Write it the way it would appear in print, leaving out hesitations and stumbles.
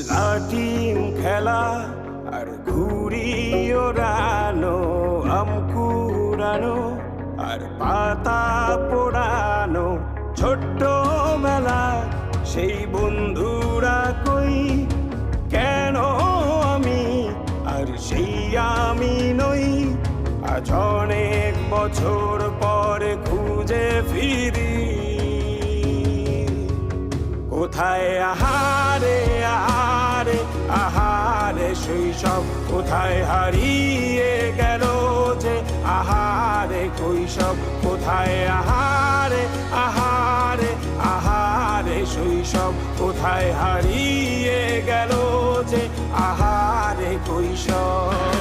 লাটিম খেলা আর ঘুড়ি ওড়ানো, আম কুড়ানো আর পাতা পোড়ানো, ছোট্ট মেলা সেই বন্ধুরা কই, কেন আমি আর সেই আমি নই। আজ অনেক বছর পরে খুঁজে ফিরি, কোথায় আহারে আহারে আহারে শৈশব, কোথায় হারিয়ে গেল যে আহারে কৈশব, কোথায় আহারে আহারে আহারে শৈশব, কোথায় হারিয়ে গেল যে আহারে কৈশব।